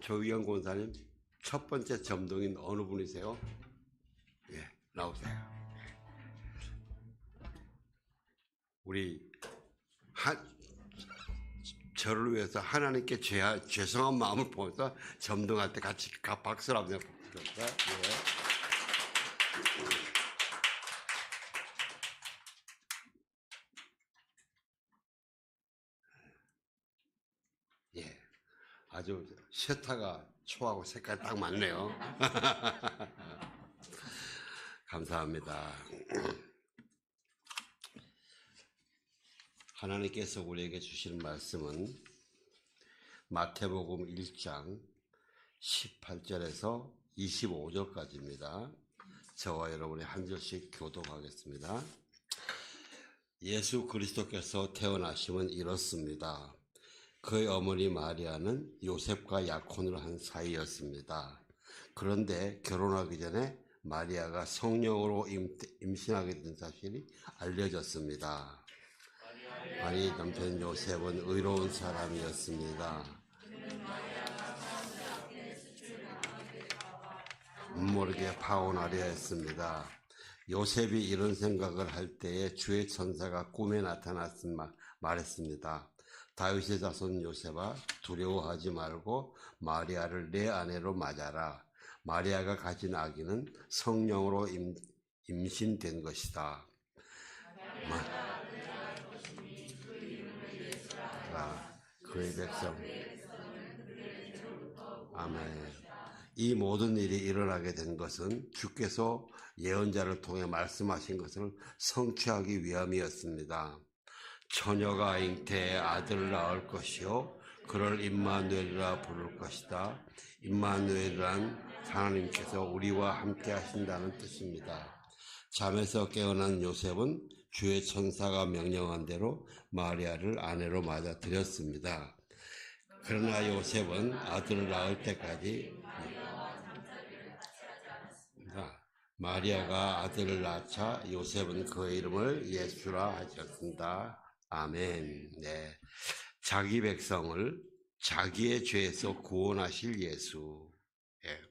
조희영 권사님, 첫 번째 점동인 어느 분이세요? 예, 나오세요. 우리 저를 위해서 하나님께 죄송한 마음을 보면서 점동할 때 같이 박수를 한번 부탁드립니다. 예. 예. 아주 셔타가 초하고 색깔 딱 맞네요. 감사합니다. 하나님께서 우리에게 주시는 말씀은 마태복음 1장 18절에서 25절까지입니다. 저와 여러분이 한 절씩 교독하겠습니다. 예수 그리스도께서 태어나심은 이렇습니다. 그의 어머니 마리아는 요셉과 약혼을 한 사이였습니다. 그런데 결혼하기 전에 마리아가 성령으로 임신하게 된 사실이 알려졌습니다. 마리아 남편 요셉은 의로운 사람이었습니다. 모르게 파혼하려 했습니다. 요셉이 이런 생각을 할 때에 주의 천사가 꿈에 나타났음 말했습니다. 다윗의 자손 요셉아, 두려워하지 말고 마리아를 내 아내로 맞아라. 마리아가 가진 아기는 성령으로 임신된 것이다. 그의 백성. 아멘. 이 모든 일이 일어나게 된 것은 주께서 예언자를 통해 말씀하신 것을 성취하기 위함이었습니다. 처녀가 잉태해 아들을 낳을 것이요 그를 임마누엘이라 부를 것이다. 임마누엘이란 하나님께서 우리와 함께 하신다는 뜻입니다. 잠에서 깨어난 요셉은 주의 천사가 명령한 대로 마리아를 아내로 맞아들였습니다. 그러나 요셉은 아들을 낳을 때까지 마리아가 아들을 낳자 요셉은 그의 이름을 예수라 하셨습니다. 아멘. 네, 자기 백성을 자기의 죄에서 구원하실 예수. 예.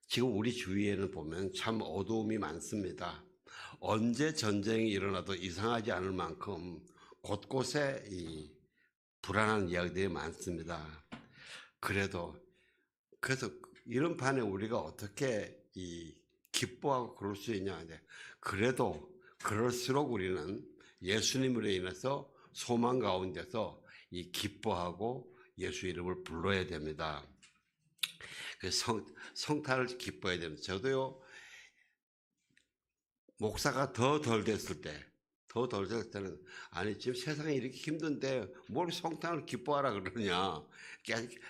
지금 우리 주위에는 보면 참 어두움이 많습니다. 언제 전쟁이 일어나도 이상하지 않을 만큼 곳곳에 이 불안한 이야기들이 많습니다. 그래서 이런 판에 우리가 어떻게 기뻐하고 그럴 수 있냐. 그래도 그럴수록 우리는 예수님으로 인해서 소망 가운데서 기뻐하고 예수 이름을 불러야 됩니다. 성탄을 기뻐해야 됩니다. 저도요, 목사가 더 덜 됐을 때는 아니 지금 세상에 이렇게 힘든데 뭘 성탄을 기뻐하라 그러냐,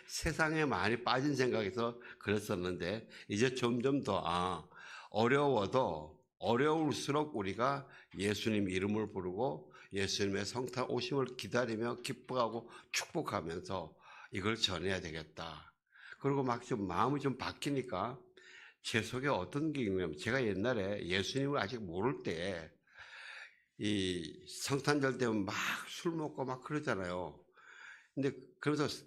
세상에 많이 빠진 생각에서 그랬었는데 이제 점점 더 어려울수록 우리가 예수님 이름을 부르고 예수님의 성탄 오심을 기다리며 기뻐하고 축복하면서 이걸 전해야 되겠다. 그리고 막 좀 마음이 좀 바뀌니까 제 속에 어떤 게 있냐면, 제가 옛날에 예수님을 아직 모를 때 이 성탄절 되면 막 술 먹고 막 그러잖아요. 근데 그러면서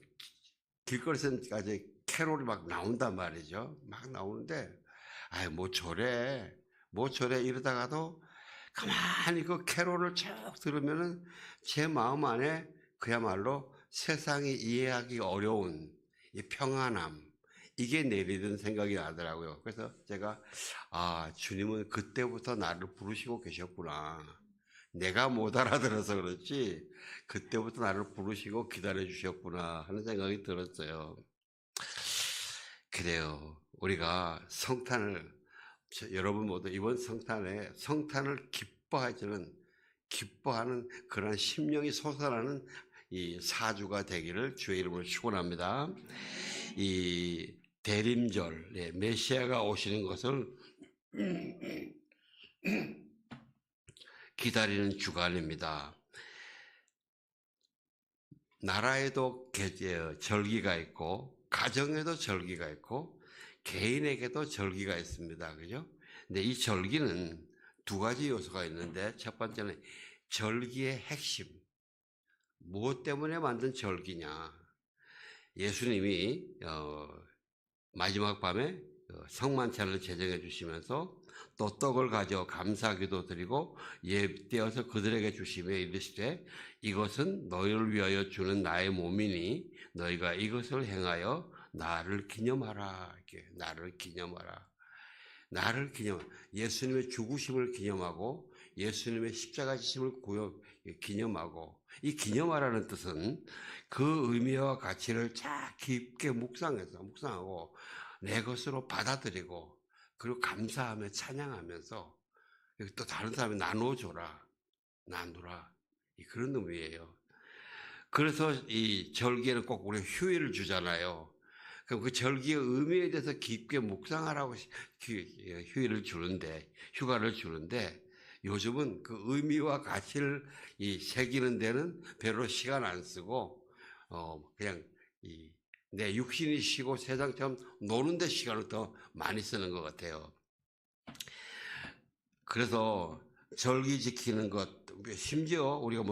길거리에서까지 캐롤이 막 나온단 말이죠. 막 나오는데 뭐 저래 이러다가도 가만히 그 캐롤을 쭉 들으면은 제 마음 안에 그야말로 세상이 이해하기 어려운 이 평안함, 이게 내리는 생각이 나더라고요. 그래서 제가 주님은 그때부터 나를 부르시고 계셨구나. 내가 못 알아들어서 그렇지 그때부터 나를 부르시고 기다려 주셨구나 하는 생각이 들었어요. 그래요. 우리가 여러분 모두 이번 성탄을 기뻐하는 그런 심령이 솟아나는 이 사주가 되기를 주의 이름으로 축원합니다. 이 대림절, 메시아가 오시는 것을 기다리는 주간입니다. 나라에도 절기가 있고, 가정에도 절기가 있고, 개인에게도 절기가 있습니다. 그죠? 근데 이 절기는 두 가지 요소가 있는데, 첫 번째는 절기의 핵심, 무엇 때문에 만든 절기냐? 예수님이 마지막 밤에 성만찬을 제정해 주시면서 또 떡을 가져 감사기도 드리고 예떼어서 그들에게 주시며 이르시되 이것은 너희를 위하여 주는 나의 몸이니 너희가 이것을 행하여 나를 기념하라. 이렇게 나를 기념하라. 나를 기념. 예수님의 죽으심을 기념하고 예수님의 십자가 지심을 기념하고, 이 기념하라는 뜻은 그 의미와 가치를 자 깊게 묵상하고 내 것으로 받아들이고 그리고 감사하며 찬양하면서 또 다른 사람이 나누어줘라, 나누라, 그런 의미예요. 그래서 이 절기에는 꼭 우리 휴일을 주잖아요. 그럼 그 절기의 의미에 대해서 깊게 묵상하라고 휴일을 주는데, 휴가를 주는데, 요즘은 그 의미와 가치를 새기는 데는 별로 시간 안 쓰고, 그냥 내 육신이 쉬고 세상처럼 노는 데 시간을 더 많이 쓰는 것 같아요. 그래서 절기 지키는 것, 심지어 우리가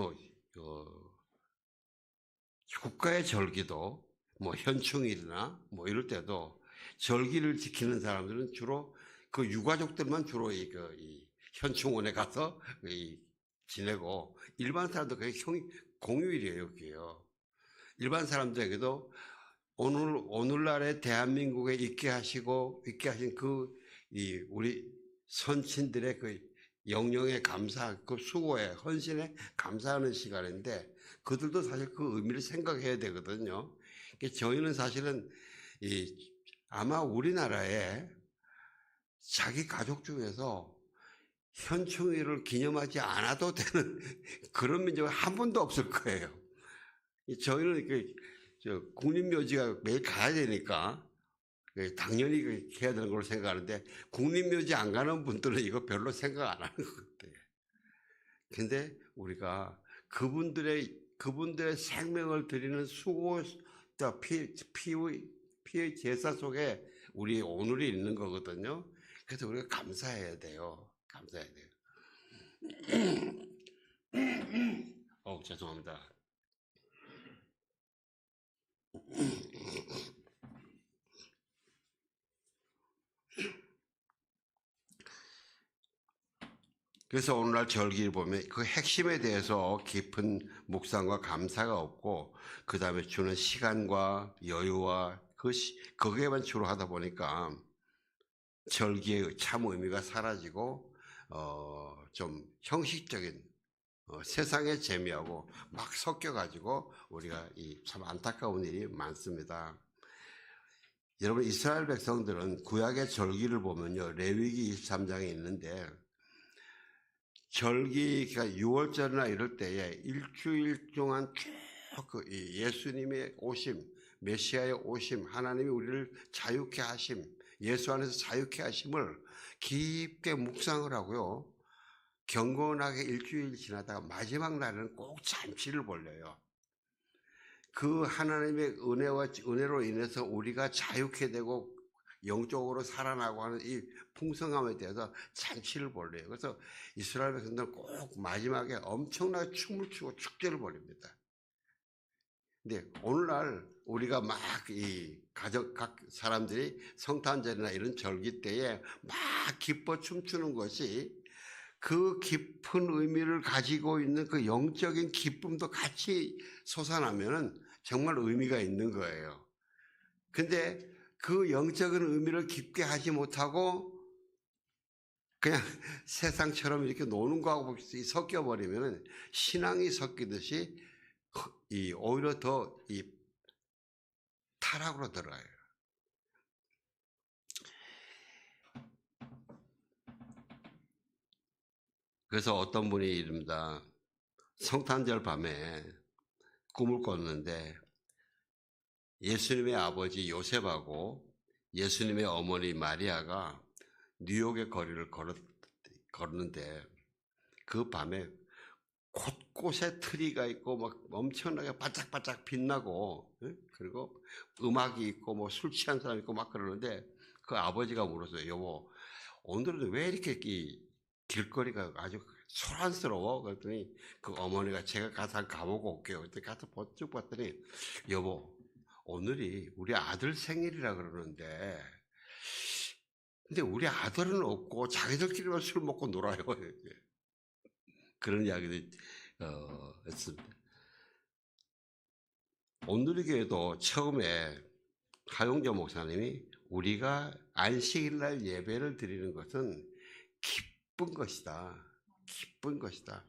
국가의 절기도 현충일이나 이럴 때도 절기를 지키는 사람들은 주로 그 유가족들만 주로 이 현충원에 가서 지내고, 일반 사람들 그게 공휴일이에요, 그게요. 일반 사람들에게도 오늘날의 대한민국에 있게 하신 우리 선친들의 영령에 그 수고에 헌신에 감사하는 시간인데, 그들도 사실 그 의미를 생각해야 되거든요. 저희는 사실은 아마 우리나라에 자기 가족 중에서 현충일을 기념하지 않아도 되는 그런 민족은 한 번도 없을 거예요. 저희는 국립묘지가 매일 가야 되니까 당연히 해야 되는 걸로 생각하는데, 국립묘지 안 가는 분들은 이거 별로 생각 안 하는 것 같아요. 근데 우리가 그분들의 생명을 드리는 수고, 피의 제사 속에 우리 오늘이 있는 거거든요. 그래서 우리가 감사해야 돼요. 감사해야 돼요. 죄송합니다. 그래서 오늘날 절기를 보면 그 핵심에 대해서 깊은 묵상과 감사가 없고, 그 다음에 주는 시간과 여유와 거기에만 주로 하다 보니까 절기의 참 의미가 사라지고 좀 형식적인 세상의 재미하고 막 섞여가지고 우리가 참 안타까운 일이 많습니다. 여러분, 이스라엘 백성들은 구약의 절기를 보면요, 레위기 23장에 있는데, 절기가 6월절이나 이럴 때에 일주일 동안 쭉 예수님의 오심, 메시아의 오심, 하나님이 우리를 자유케 하심, 예수 안에서 자유케 하심을 깊게 묵상을 하고요, 경건하게 일주일 지나다가 마지막 날에는 꼭 잔치를 벌려요. 그 하나님의 은혜로 인해서 우리가 자유케 되고 영적으로 살아나고 하는 이 풍성함에 대해서 잔치를 벌려요. 그래서 이스라엘 백성들은 꼭 마지막에 엄청나게 춤을 추고 축제를 벌입니다. 근데 오늘날 우리가 막 각 사람들이 성탄절이나 이런 절기 때에 막 기뻐 춤추는 것이 그 깊은 의미를 가지고 있는 그 영적인 기쁨도 같이 솟아나면은 정말 의미가 있는 거예요. 근데 그 영적인 의미를 깊게 하지 못하고 그냥 세상처럼 이렇게 노는 거하고 섞여버리면 신앙이 섞이듯이 오히려 더 타락으로 들어가요. 그래서 어떤 분이 이릅니다. 성탄절 밤에 꿈을 꿨는데 예수님의 아버지 요셉하고 예수님의 어머니 마리아가 뉴욕의 거리를 걸었는데, 그 밤에 곳곳에 트리가 있고 막 엄청나게 반짝반짝 빛나고, 그리고 음악이 있고 술 취한 사람 있고 막 그러는데, 그 아버지가 물었어요. 여보, 오늘은 왜 이렇게 길거리가 아주 소란스러워. 그랬더니 그 어머니가 제가 가서 한번 가보고 올게요. 그때 가서 쭉 봤더니 여보, 오늘이 우리 아들 생일이라 그러는데 근데 우리 아들은 없고 자기들끼리만 술 먹고 놀아요. 그런 이야기를 했습니다. 온누리교회도 처음에 하용조 목사님이 우리가 안식일날 예배를 드리는 것은 기쁜 것이다. 기쁜 것이다.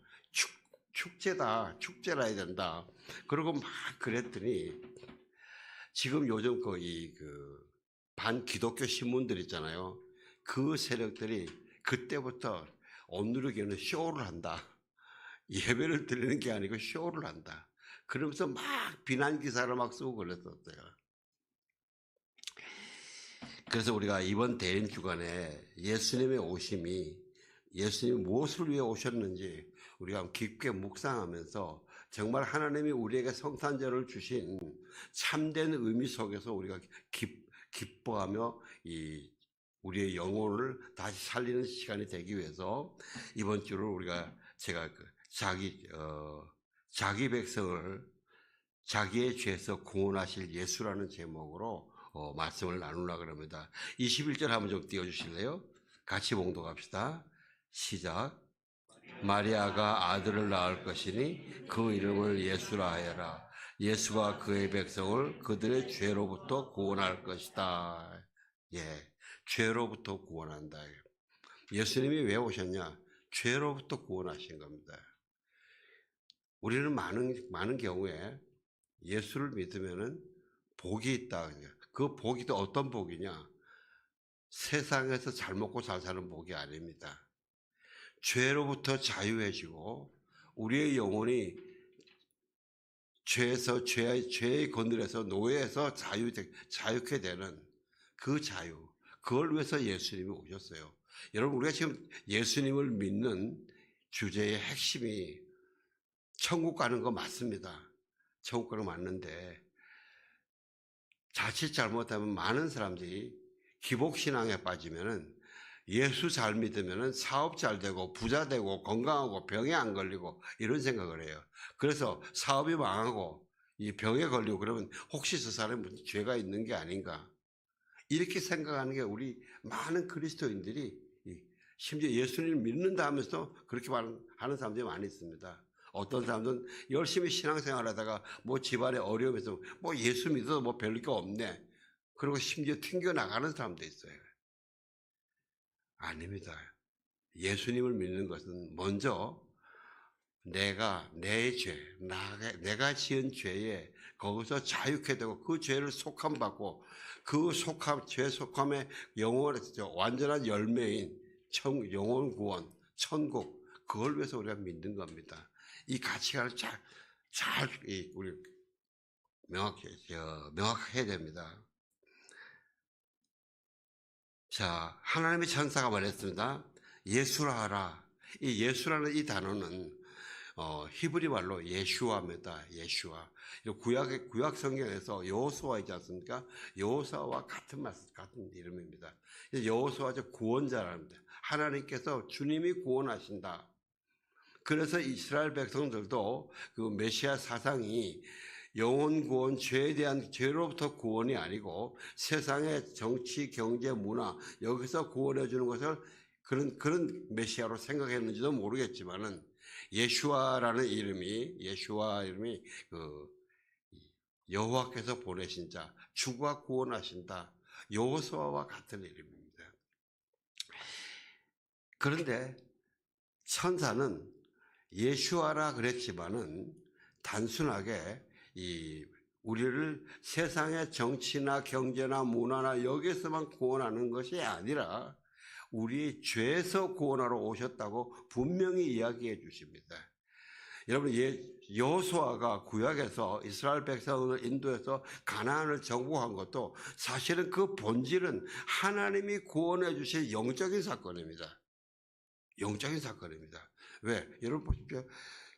축제다. 축제라 해야 된다. 그러고 막 그랬더니 지금 요즘 그 반기독교 신문들 있잖아요. 그 세력들이 그때부터 온누리교회는 쇼를 한다. 예배를 드리는 게 아니고 쇼를 한다. 그러면서 막 비난 기사를 막 쓰고 그랬었어요. 그래서 우리가 이번 대림 주간에 예수님의 오심이 예수님이 무엇을 위해 오셨는지 우리가 깊게 묵상하면서 정말 하나님이 우리에게 성탄절을 주신 참된 의미 속에서 우리가 기뻐하며 우리의 영혼을 다시 살리는 시간이 되기 위해서 이번 주를 제가 자기 백성을 자기의 죄에서 구원하실 예수라는 제목으로 말씀을 나누려고 합니다. 21절 한번 좀 띄워주실래요? 같이 봉독합시다. 시작. 마리아가 아들을 낳을 것이니 그 이름을 예수라 하여라. 예수가 그의 백성을 그들의 죄로부터 구원할 것이다. 예, 죄로부터 구원한다. 예수님이 왜 오셨냐? 죄로부터 구원하신 겁니다. 우리는 많은 경우에 예수를 믿으면은 복이 있다. 그 복이 또 어떤 복이냐? 세상에서 잘 먹고 잘 사는 복이 아닙니다. 죄로부터 자유해지고 우리의 영혼이 죄의 건드려서 노예에서 자유케 되는 그 자유. 그걸 위해서 예수님이 오셨어요. 여러분, 우리가 지금 예수님을 믿는 주제의 핵심이 천국 가는 거 맞습니다. 천국 가는 거 맞는데 자칫 잘못하면 많은 사람들이 기복신앙에 빠지면은 예수 잘 믿으면은 사업 잘 되고 부자 되고 건강하고 병에 안 걸리고 이런 생각을 해요. 그래서 사업이 망하고 이 병에 걸리고 그러면 혹시 저 사람이 무슨 죄가 있는 게 아닌가 이렇게 생각하는 게 우리 많은 그리스도인들이 심지어 예수님을 믿는다 하면서 그렇게 하는 사람들이 많이 있습니다. 어떤 사람들은 열심히 신앙생활 하다가 뭐 집안에 어려움이 있어 뭐 예수 믿어도 뭐 별게 없네. 그리고 심지어 튕겨나가는 사람도 있어요. 아닙니다. 예수님을 믿는 것은 먼저 내 죄, 내가 지은 죄에 거기서 자유케 되고 그 죄를 속함받고 그 죄 속함의 완전한 열매인 영혼 구원, 천국 그걸 위해서 우리가 믿는 겁니다. 이 가치관을 우리 명확해야 됩니다. 자, 하나님의 천사가 말했습니다. 예수라 하라. 이 예수라는 이 단어는 히브리 말로 예슈아입니다. 예슈아. 구약 성경에서 여호수아 있지 않습니까? 여호수아와 같은 이름입니다. 여호수아가 구원자랍니다. 하나님께서 주님이 구원하신다. 그래서 이스라엘 백성들도 그 메시아 사상이 영혼 구원, 죄에 대한 죄로부터 구원이 아니고 세상의 정치, 경제, 문화 여기서 구원해 주는 것을 그런 메시아로 생각했는지도 모르겠지만은 예수아라는 이름이 그 여호와께서 보내신 자, 주가 구원하신다. 여호수아와 같은 이름입니다. 그런데 천사는 예수아라 그랬지만은 단순하게 우리를 세상의 정치나 경제나 문화나 여기서만 구원하는 것이 아니라 우리 죄에서 구원하러 오셨다고 분명히 이야기해 주십니다. 여러분, 여호수아가 구약에서 이스라엘 백성을 인도해서 가나안을 정복한 것도 사실은 그 본질은 하나님이 구원해 주신 영적인 사건입니다. 영적인 사건입니다. 왜? 여러분 보십시오.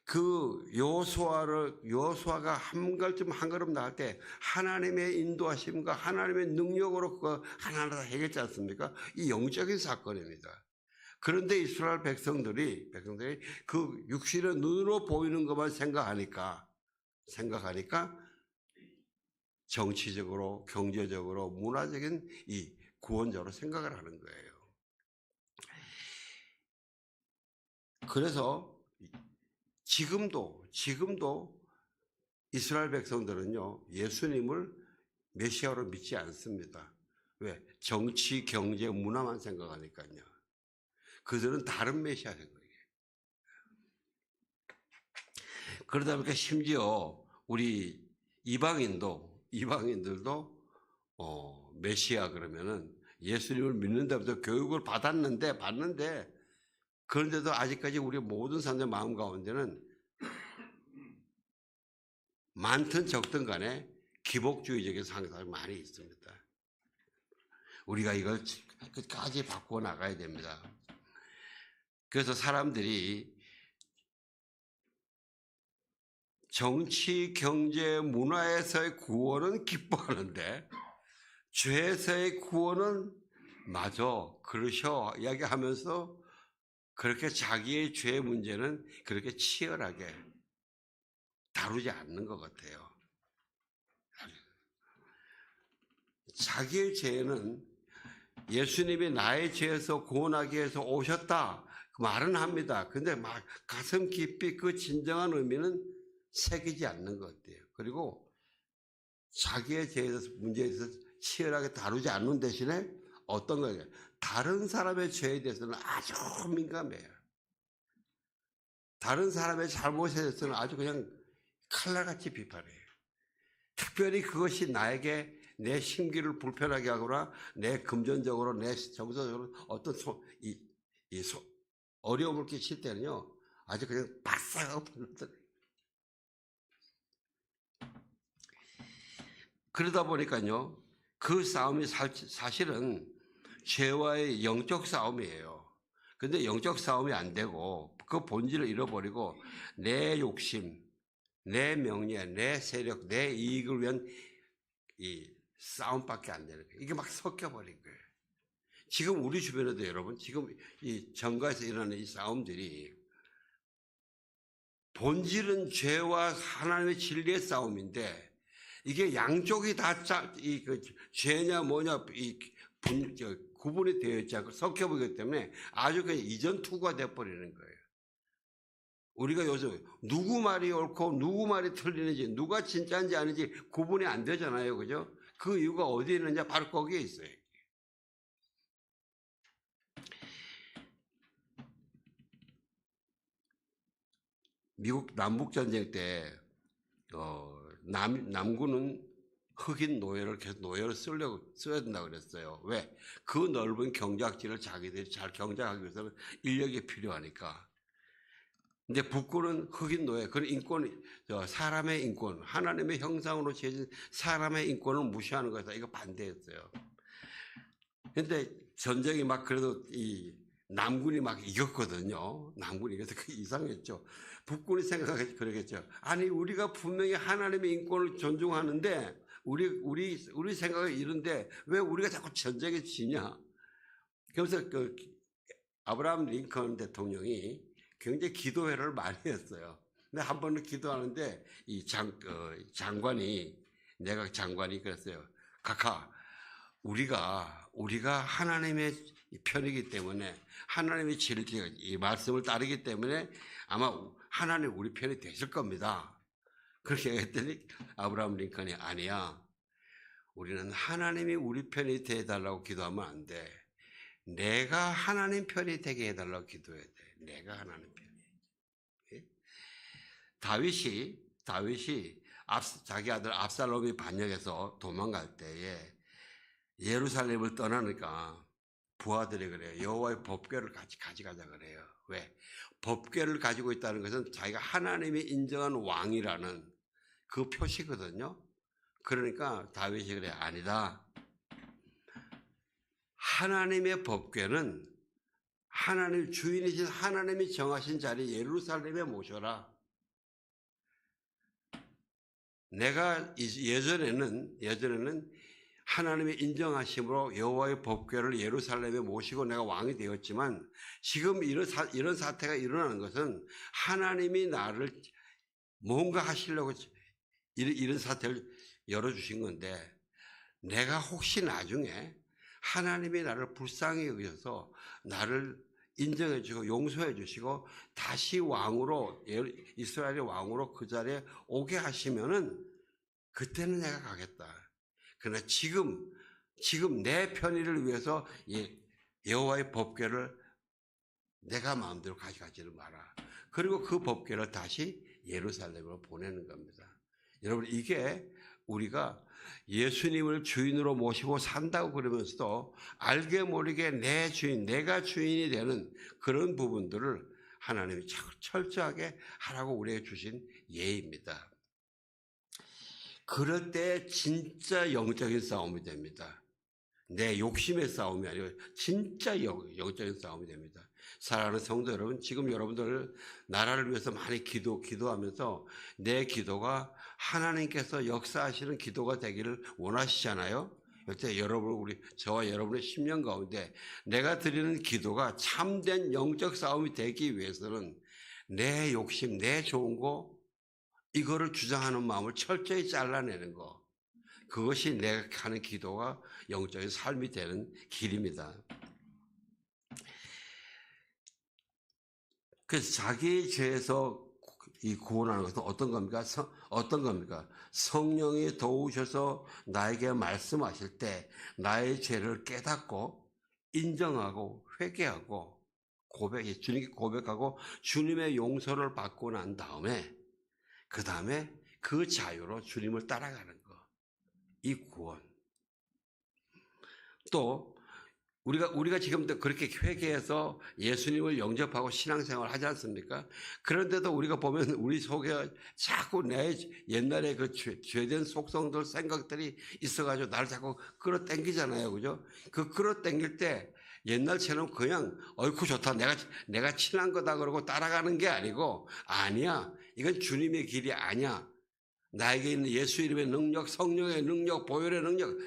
그 여호수아가 한 걸음 나갈 때 하나님의 인도하심과 하나님의 능력으로 그거 하나하나 해결했지 않습니까? 이 영적인 사건입니다. 그런데 이스라엘 백성들이 그 육신의 눈으로 보이는 것만 생각하니까 정치적으로, 경제적으로, 문화적인 이 구원자로 생각을 하는 거예요. 그래서 지금도 이스라엘 백성들은요, 예수님을 메시아로 믿지 않습니다. 왜? 정치, 경제, 문화만 생각하니까요. 그들은 다른 메시아 생각이에요. 그러다 보니까 심지어 우리 이방인들도 메시아 그러면은 예수님을 믿는다부터 교육을 받았는데 그런데도 아직까지 우리 모든 사람들 마음 가운데는 많든 적든 간에 기복주의적인 상상이 많이 있습니다. 우리가 이걸 끝까지 바꾸어 나가야 됩니다. 그래서 사람들이 정치, 경제, 문화에서의 구원은 기뻐하는데 죄에서의 구원은 맞아, 그러셔 이야기하면서 그렇게 자기의 죄 문제는 그렇게 치열하게 다루지 않는 것 같아요. 자기의 죄는 예수님이 나의 죄에서 구원하기 위해서 오셨다 그 말은 합니다. 근데 막 가슴 깊이 그 진정한 의미는 새기지 않는 것 같아요. 그리고 자기의 죄에 대해서 문제에 대해서 치열하게 다루지 않는 대신에 어떤 거예요? 다른 사람의 죄에 대해서는 아주 민감해요. 다른 사람의 잘못에 대해서는 아주 그냥 칼날같이 비판해요. 특별히 그것이 나에게 내 심기를 불편하게 하거나 내 금전적으로 내 정서적으로 어떤 어려움을 끼칠 때는요 아주 그냥 바싹 하고 불러들어요. 그러다 보니까요 그 싸움이 사실은 죄와의 영적 싸움이에요. 근데 영적 싸움이 안 되고 그 본질을 잃어버리고 내 욕심, 내 명예, 내 세력, 내 이익을 위한 이 싸움밖에 안 되는 거예요. 이게 막 섞여버린 거예요. 지금 우리 주변에도 여러분, 지금 이 정가에서 일어나는 이 싸움들이 본질은 죄와 하나님의 진리의 싸움인데 이게 양쪽이 다 죄냐 뭐냐 구분이 되어 있지 않고 섞여버리기 때문에 아주 그냥 이전투구가 돼버리는 거예요. 우리가 요즘 누구 말이 옳고 누구 말이 틀리는지 누가 진짜인지 아닌지 구분이 안 되잖아요. 그죠? 그 이유가 어디에 있느냐? 바로 거기에 있어요. 미국 남북전쟁 때 남군은 흑인 노예를 계속 노예를 써야 된다고 그랬어요. 왜? 그 넓은 경작지를 자기들이 잘 경작하기 위해서는 인력이 필요하니까. 근데 북군은 흑인 노예, 그런 인권, 사람의 인권, 하나님의 형상으로 지어진 사람의 인권을 무시하는 거다. 이거 반대했어요. 근데 전쟁이 막 그래도 이 남군이 막 이겼거든요. 남군이 이겨서 그 이상했죠. 북군이 생각하겠죠. 그러겠죠. 아니, 우리가 분명히 하나님의 인권을 존중하는데, 우리 생각이 이런데, 왜 우리가 자꾸 전쟁에 지냐? 그래서 그 아브라함 링컨 대통령이 굉장히 기도회를 많이 했어요. 근데 한 번은 기도하는데, 이 장관이, 내각 장관이 그랬어요. 각하, 우리가 하나님의 편이기 때문에 하나님의 진리, 이 말씀을 따르기 때문에 아마 하나님 우리 편이 되실 겁니다. 그렇게 했더니 아브라함 링컨이 아니야. 우리는 하나님이 우리 편이 되어달라고 기도하면 안 돼. 내가 하나님 편이 되게 해달라고 기도해야 돼. 내가 하나님 편이. 다윗이 자기 아들 압살롬이 반역해서 도망갈 때에 예루살렘을 떠나니까 부하들이 그래요. 여호와의 법궤를 같이 가져가자 그래요. 왜? 법궤를 가지고 있다는 것은 자기가 하나님이 인정한 왕이라는 그 표시거든요. 그러니까 다윗이 그래, 아니다. 하나님의 법궤는 하나님 주인이신 하나님이 정하신 자리 예루살렘에 모셔라. 내가 예전에는 하나님의 인정하심으로 여호와의 법궤를 예루살렘에 모시고 내가 왕이 되었지만 지금 이런 사태가 일어나는 것은 하나님이 나를 뭔가 하시려고 이런 사태를 열어주신 건데, 내가 혹시 나중에 하나님이 나를 불쌍히 여기셔서 나를 인정해 주시고 용서해 주시고 다시 왕으로, 이스라엘의 왕으로 그 자리에 오게 하시면은 그때는 내가 가겠다. 그러나 지금 내 편의를 위해서 여호와의 법궤를 내가 마음대로 가져가지는 마라. 그리고 그 법궤를 다시 예루살렘으로 보내는 겁니다. 여러분, 이게 우리가 예수님을 주인으로 모시고 산다고 그러면서도 알게 모르게 내 주인, 내가 주인이 되는 그런 부분들을 하나님이 철저하게 하라고 우리에게 주신 예입니다. 그럴 때 진짜 영적인 싸움이 됩니다. 내 욕심의 싸움이 아니고 진짜 영적인 싸움이 됩니다. 사랑하는 성도 여러분, 지금 여러분들 나라를 위해서 많이 기도하면서 내 기도가 하나님께서 역사하시는 기도가 되기를 원하시잖아요. 이때 저와 여러분의 10년 가운데 내가 드리는 기도가 참된 영적 싸움이 되기 위해서는 내 욕심, 내 좋은 거, 이거를 주장하는 마음을 철저히 잘라내는 거, 그것이 내가 하는 기도가 영적인 삶이 되는 길입니다. 그래서 자기 죄에서 이 구원하는 것은 어떤 겁니까? 성령이 도우셔서 나에게 말씀하실 때 나의 죄를 깨닫고 인정하고 회개하고 주님께 고백하고 주님의 용서를 받고 난 다음에 그 다음에 그 자유로 주님을 따라가는 거, 이 구원. 또 우리가 지금 그렇게 회개해서 예수님을 영접하고 신앙생활을 하지 않습니까? 그런데도 우리가 보면 우리 속에 자꾸 내 옛날에 그 죄된 속성들, 생각들이 있어가지고 나를 자꾸 끌어당기잖아요, 그죠? 그 끌어당길 때 옛날처럼 그냥 어이쿠 좋다, 내가 친한 거다 그러고 따라가는 게 아니고, 아니야, 이건 주님의 길이 아니야. 나에게 있는 예수 이름의 능력, 성령의 능력, 보혈의 능력,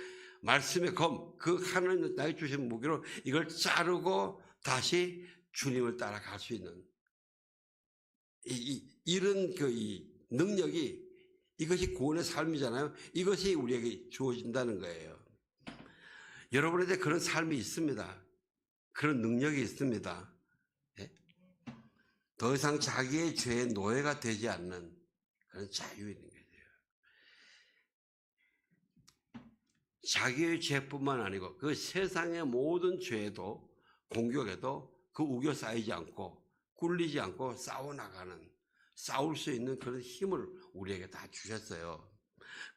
말씀의 검, 그 하나님 나에게 주신 무기로 이걸 자르고 다시 주님을 따라갈 수 있는 이런 이 능력이, 이것이 구원의 삶이잖아요. 이것이 우리에게 주어진다는 거예요. 여러분에게 그런 삶이 있습니다. 그런 능력이 있습니다. 예? 더 이상 자기의 죄의 노예가 되지 않는 그런 자유 있는 거예요. 자기의 죄뿐만 아니고 그 세상의 모든 죄도, 공격에도 그 우겨 쌓이지 않고 꿀리지 않고 싸울 수 있는 그런 힘을 우리에게 다 주셨어요.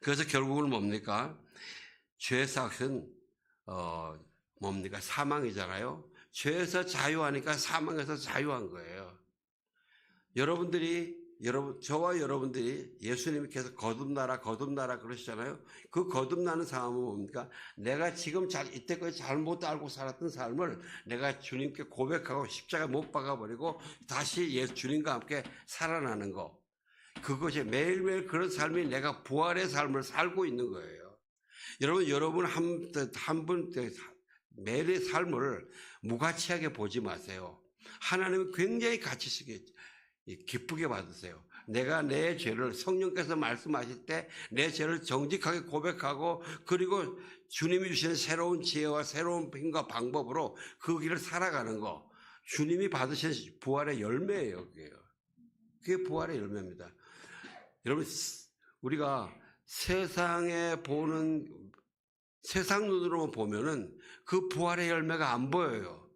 그래서 결국은 뭡니까? 죄의 삭은 뭡니까? 사망이잖아요. 죄에서 자유하니까 사망에서 자유한 거예요. 저와 여러분들이 예수님께서 거듭나라 그러시잖아요. 그 거듭나는 상황은 뭡니까? 내가 지금 이때까지 잘못 알고 살았던 삶을 내가 주님께 고백하고 십자가에 못 박아버리고 다시 주님과 함께 살아나는 거. 그것이 매일매일 그런 삶이 내가 부활의 삶을 살고 있는 거예요. 여러분 한 분 매일의 삶을 무가치하게 보지 마세요. 하나님은 굉장히 가치 있게 기쁘게 받으세요. 내가 내 죄를, 성령께서 말씀하실 때 내 죄를 정직하게 고백하고, 그리고 주님이 주시는 새로운 지혜와 새로운 힘과 방법으로 그 길을 살아가는 거, 주님이 받으신 부활의 열매예요. 그게 부활의 열매입니다. 여러분, 우리가 세상 눈으로만 보면은 그 부활의 열매가 안 보여요.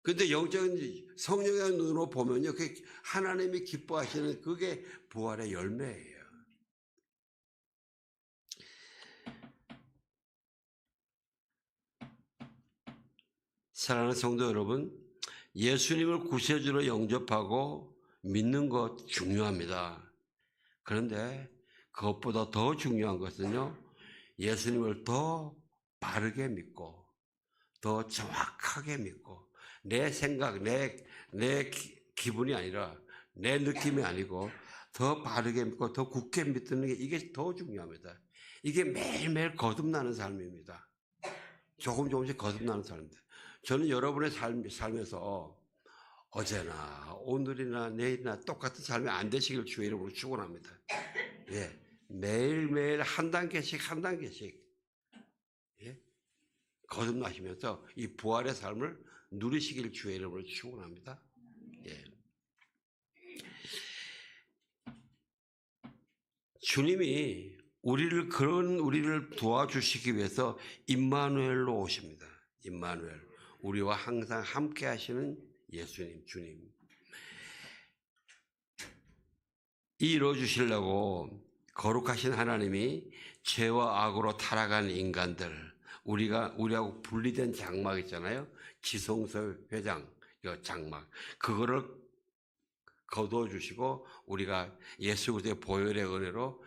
근데 영적인 성령의 눈으로 보면요, 그게 하나님이 기뻐하시는 그게 부활의 열매예요. 사랑하는 성도 여러분, 예수님을 구세주로 영접하고 믿는 것 중요합니다. 그런데 그것보다 더 중요한 것은요, 예수님을 더 바르게 믿고 더 정확하게 믿고, 내 생각, 내 기분이 아니라, 내 느낌이 아니고 더 바르게 믿고 더 굳게 믿는 게 이게 더 중요합니다. 이게 매일매일 거듭나는 삶입니다. 조금씩 거듭나는 삶입니다. 저는 여러분의 삶에서 어제나 오늘이나 내일이나 똑같은 삶이 안 되시길 주의 이름으로 축원합니다. 예, 매일매일 한 단계씩 한 단계씩 예, 거듭나시면서 이 부활의 삶을 누리시길 주의 이름으로 축원합니다. 예. 주님이 우리를 도와주시기 위해서 임마누엘로 오십니다. 임마누엘, 우리와 항상 함께 하시는 예수님, 주님. 이루어 주시려고 거룩하신 하나님이 죄와 악으로 타락한 인간들, 우리하고 분리된 장막 있잖아요. 지성소 회장, 장막. 그거를 거두어 주시고 우리가 예수 그리스도의 보혈의 은혜로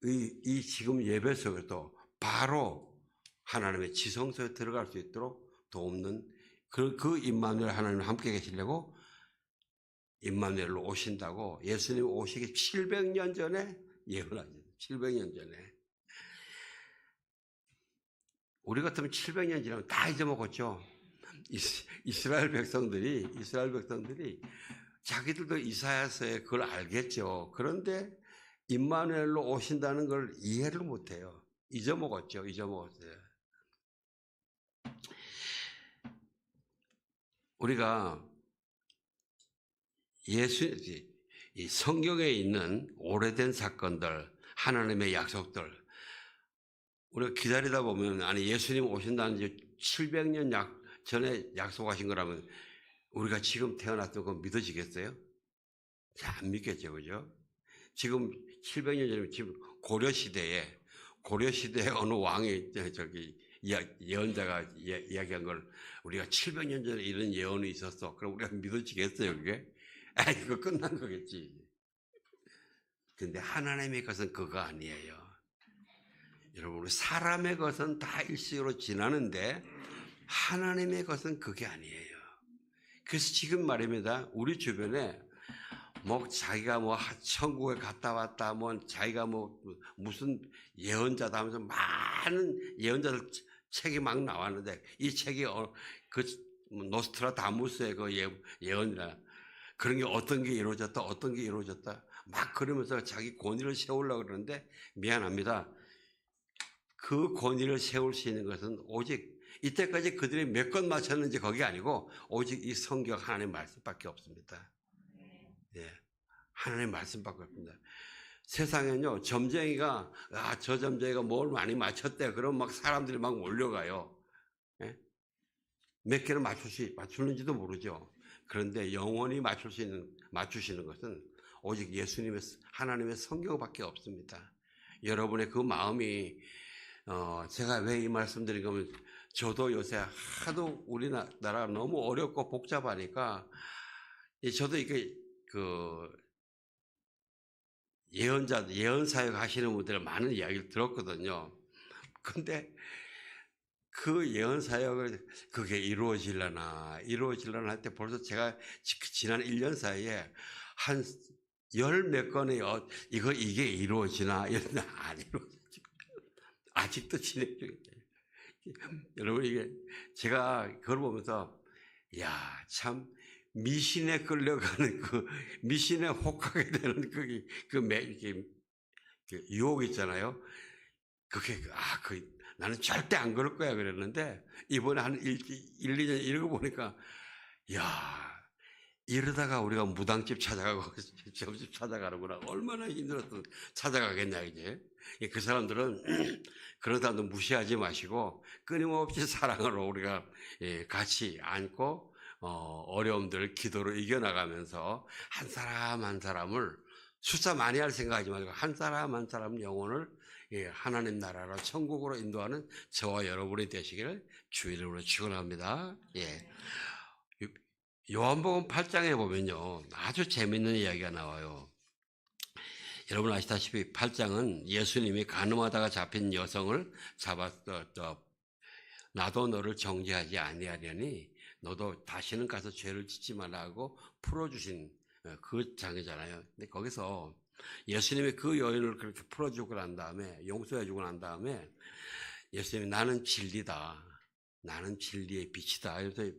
이 지금 예배 속에도 바로 하나님의 지성소에 들어갈 수 있도록 돕는 그 임마누엘 하나님과 함께 계시려고 임마누엘로 오신다고 예수님 오시기 700년 전에 예언하죠. 700년 전에. 우리 같으면 700년 지나면 다 잊어먹었죠. 이스라엘 백성들이 자기들도 이사야서에 그걸 알겠죠. 그런데 임마누엘로 오신다는 걸 이해를 못해요. 잊어먹었어요. 우리가 이 성경에 있는 오래된 사건들, 하나님의 약속들, 우리가 기다리다 보면, 아니, 예수님 오신다는 700년 전에 약속하신 거라면, 우리가 지금 태어났던 거 믿어지겠어요? 잘 안 믿겠죠, 그죠? 지금 700년 전이면 지금 고려시대에 어느 왕이 예언자가 이야기한 걸 우리가 700년 전에 이런 예언이 있었어. 그럼 우리가 믿어지겠어요, 그게? 이거 끝난 거겠지. 근데 하나님의 것은 그거 아니에요. 여러분, 사람의 것은 다 일시로 지나는데 하나님의 것은 그게 아니에요. 그래서 지금 말입니다. 우리 주변에 자기가 천국에 갔다 왔다, 자기가 무슨 예언자다 하면서 많은 예언자들 책이 막 나왔는데, 이 책이 노스트라다무스의 그 예언이라, 그런 게 어떤 게 이루어졌다, 막 그러면서 자기 권위를 세우려고 그러는데, 미안합니다. 그 권위를 세울 수 있는 것은 오직, 이때까지 그들이 몇 건 맞췄는지 거기 아니고, 오직 이 성경 하나님의 말씀밖에 없습니다. 예, 하나님의 말씀밖에 없습니다. 세상에는요, 점쟁이가, 저 점쟁이가 뭘 많이 맞췄대. 그럼 막 사람들이 막 몰려가요. 예? 몇 개를 맞추는지도 모르죠. 그런데 영원히 맞추시는 것은 오직 예수님의, 하나님의 성경밖에 없습니다. 여러분의 그 마음이, 제가 왜 이 말씀 드린 거면, 저도 요새 하도 우리나라가 너무 어렵고 복잡하니까, 저도 예언 사역 하시는 분들 많은 이야기를 들었거든요. 근데 그 예언 사역을 그게 이루어지려나 할 때 벌써 제가 지난 1년 사이에 한 열 몇 건의 이게 이루어지나 이런데 안 이루어지죠. 아직도 진행 중이에요. 여러분, 이게 제가 그걸 보면서 참 미신에 끌려가는 미신에 혹하게 되는 유혹 있잖아요. 그게 나는 절대 안 그럴 거야 그랬는데, 이번에 한 1, 2년 읽어보니까 이러다가 우리가 무당집 찾아가고 점집 찾아가는구나. 얼마나 힘들었던 찾아가겠냐 이제. 그 사람들은 그런 사람들 무시하지 마시고 끊임없이 사랑으로 우리가 같이 안고 어려움들 기도로 이겨나가면서 한 사람 한 사람을 숫자 많이 할 생각하지 말고 한 사람 한 사람 영혼을 하나님 나라로 천국으로 인도하는 저와 여러분이 되시기를 주의 이름으로 축원합니다. 요한복음 8장에 보면요, 아주 재밌는 이야기가 나와요. 여러분 아시다시피 8장은 예수님이 가늠하다가 잡힌 여성을 나도 너를 정죄하지 아니하려니 너도 다시는 가서 죄를 짓지 말라고 풀어주신 그 장이잖아요. 근데 거기서 예수님이 그 여인을 그렇게 풀어주고 난 다음에, 용서해주고 난 다음에, 예수님이 나는 진리다. 나는 진리의 빛이다. 그래서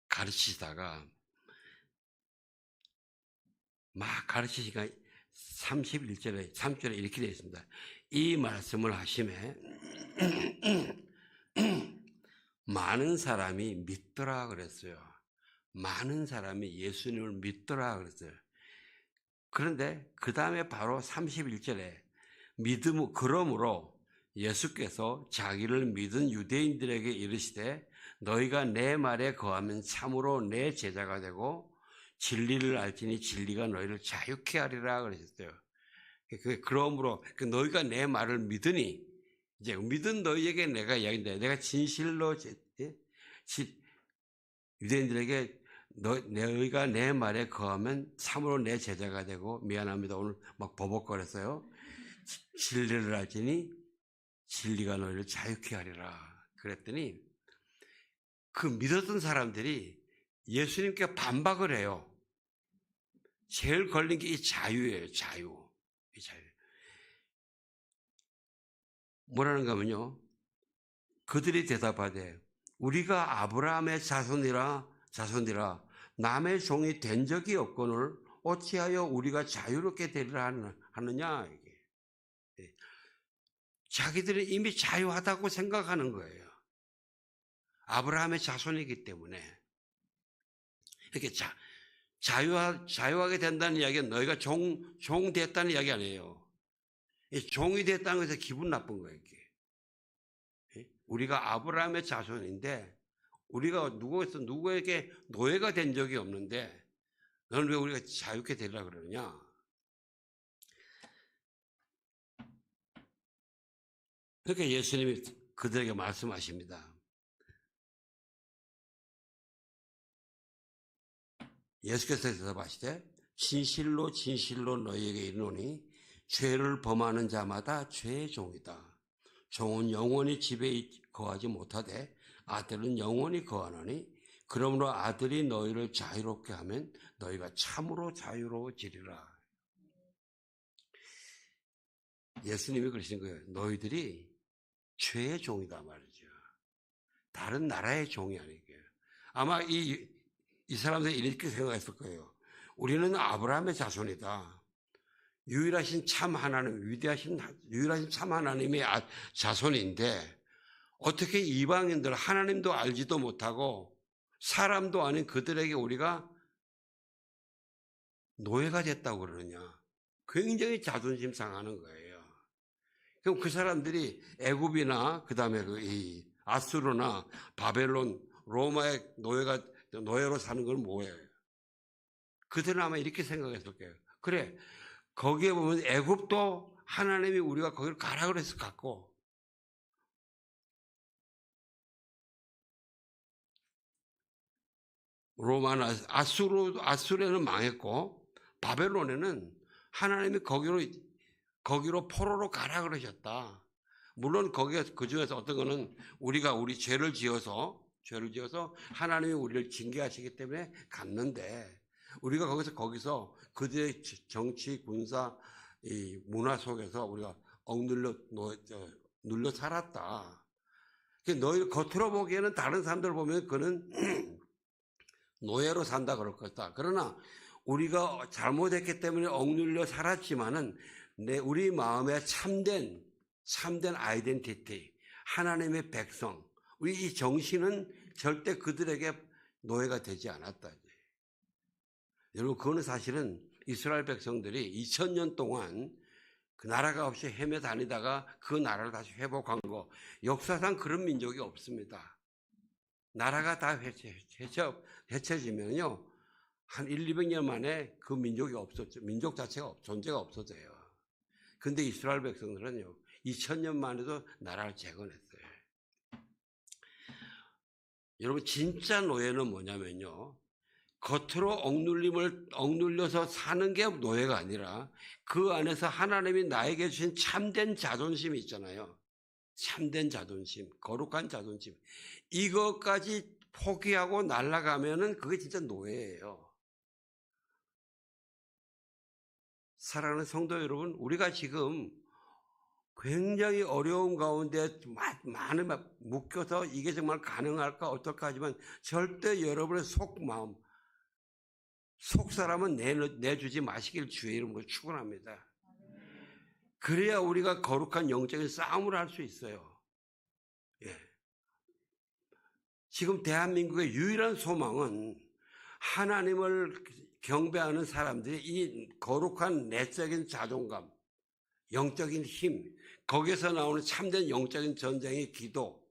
가르치시다가, 막 가르치시니까 31절에, 3절에 이렇게 되어 있습니다. 이 말씀을 하심에, 많은 사람이 믿더라 그랬어요. 많은 사람이 예수님을 믿더라 그랬어요. 그런데 그 다음에 바로 31절에 그러므로 예수께서 자기를 믿은 유대인들에게 이르시되 너희가 내 말에 거하면 참으로 내 제자가 되고 진리를 알지니 진리가 너희를 자유케 하리라 그러셨어요. 그러므로 너희가 내 말을 믿으니 이제 믿은 너희에게 내가 이야기인데 내가 진실로 유대인들에게 너희가 내 말에 거하면 참으로 내 제자가 되고 미안합니다. 오늘 막 버벅거렸어요. 진리를 알지니 진리가 너희를 자유케 하리라 그랬더니 그 믿었던 사람들이 예수님께 반박을 해요. 제일 걸린 게 이 자유예요. 자유. 이 자유. 뭐라는가 하면요. 그들이 대답하되 우리가 아브라함의 자손이라 남의 종이 된 적이 없거늘 어찌하여 우리가 자유롭게 되리라 하느냐. 이게. 자기들이 이미 자유하다고 생각하는 거예요. 아브라함의 자손이기 때문에. 이렇게 자유하게 된다는 이야기는 너희가 종 됐다는 이야기 아니에요. 종이 됐다는 것에서 기분 나쁜 거예요. 이게. 우리가 아브라함의 자손인데 우리가 누구에게 노예가 된 적이 없는데 너는 왜 우리가 자유롭게 되리라 그러느냐. 그렇게 예수님이 그들에게 말씀하십니다. 예수께서 대답하시되 진실로 진실로 너희에게 이르노니 죄를 범하는 자마다 죄의 종이다. 종은 영원히 집에 거하지 못하되 아들은 영원히 거하노니 그러므로 아들이 너희를 자유롭게 하면 너희가 참으로 자유로워지리라. 예수님이 그러신 거예요. 너희들이 죄의 종이다 말이죠. 다른 나라의 종이 아니고요. 아마 이 사람들이 이렇게 생각했을 거예요. 우리는 아브라함의 자손이다. 유일하신 참 하나님, 유일하신 참 하나님의 자손인데 어떻게 이방인들 하나님도 알지도 못하고 사람도 아닌 그들에게 우리가 노예가 됐다고 그러느냐. 굉장히 자존심 상하는 거예요. 그럼 그 사람들이 애굽이나 그다음에 이 아수르나 바벨론, 로마의 노예로 사는 건 뭐예요? 그들은 아마 이렇게 생각했을 거예요. 그래, 거기에 보면 애굽도 하나님이 우리가 거기를 가라 그래서 갔고 로마나 아수르에는 망했고 바벨론에는 하나님이 거기로 포로로 가라 그러셨다. 물론 거기에 그 중에서 어떤 거는 우리 죄를 지어서 하나님이 우리를 징계하시기 때문에 갔는데 우리가 거기서 그들의 정치, 군사, 이 문화 속에서 우리가 눌려 살았다. 너희 겉으로 보기에는 다른 사람들 보면 그는 노예로 산다 그럴 것이다. 그러나 우리가 잘못했기 때문에 억눌려 살았지만은 우리 마음에 참된 아이덴티티, 하나님의 백성, 우리 이 정신은 절대 그들에게 노예가 되지 않았다. 여러분, 그거는 사실은 이스라엘 백성들이 2000년 동안 그 나라가 없이 헤매 다니다가 그 나라를 다시 회복한 거, 역사상 그런 민족이 없습니다. 나라가 다 해쳐지면요, 한 100~200년 만에 그 민족이 없었죠. 민족 자체가 존재가 없어져요. 근데 이스라엘 백성들은요, 2000년 만에도 나라를 재건했어요. 여러분, 진짜 노예는 뭐냐면요, 겉으로 억눌려서 사는 게 노예가 아니라 그 안에서 하나님이 나에게 주신 참된 자존심이 있잖아요. 참된 자존심, 거룩한 자존심. 이것까지 포기하고 날아가면은 그게 진짜 노예예요. 사랑하는 성도 여러분, 우리가 지금 굉장히 어려운 가운데 많은 묶여서 이게 정말 가능할까 어떨까 하지만 절대 여러분의 속마음, 속사람은 내주지 마시길 주의 이름으로 축원합니다. 그래야 우리가 거룩한 영적인 싸움을 할 수 있어요. 예. 지금 대한민국의 유일한 소망은 하나님을 경배하는 사람들이 이 거룩한 내적인 자존감, 영적인 힘, 거기서 나오는 참된 영적인 전쟁의 기도,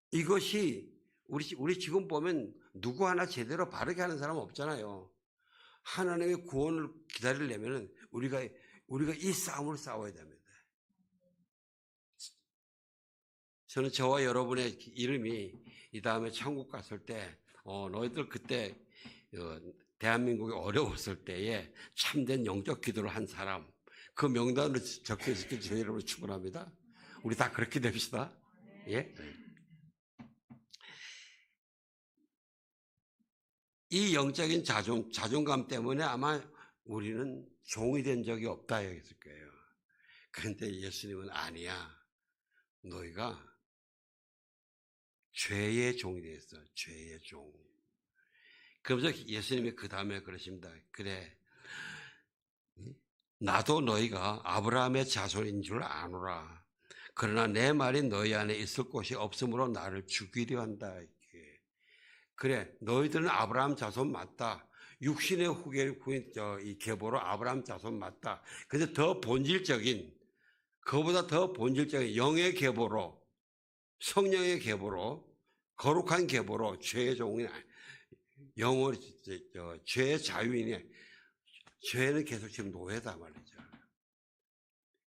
이것이 우리 지금 보면 누구 하나 제대로 바르게 하는 사람 없잖아요. 하나님의 구원을 기다리려면 우리가 이 싸움을 싸워야 됩니다. 저는 저와 여러분의 이름이 이 다음에 천국 갔을 때 너희들 그때 대한민국이 어려웠을 때에 참된 영적 기도를 한 사람, 그 명단으로 적혀있을 주의 이름으로 축원합니다. 우리 다 그렇게 됩시다. 예? 이 영적인 자존감 때문에 아마 우리는 종이 된 적이 없다 했을 거예요. 그런데 예수님은 아니야. 너희가 죄의 종이 되었어. 죄의 종. 그러면서 예수님이 그 다음에 그러십니다. 그래, 나도 너희가 아브라함의 자손인 줄 아노라. 그러나 내 말이 너희 안에 있을 곳이 없으므로 나를 죽이려 한다. 그래, 너희들은 아브라함 자손 맞다. 육신의 이 계보로 아브라함 자손 맞다. 근데 더 본질적인, 그보다 더 본질적인 영의 계보로, 성령의 계보로, 거룩한 계보로 죄의 종이 영원히 죄의 자유인이, 죄는 계속 지금 노예다 말이죠.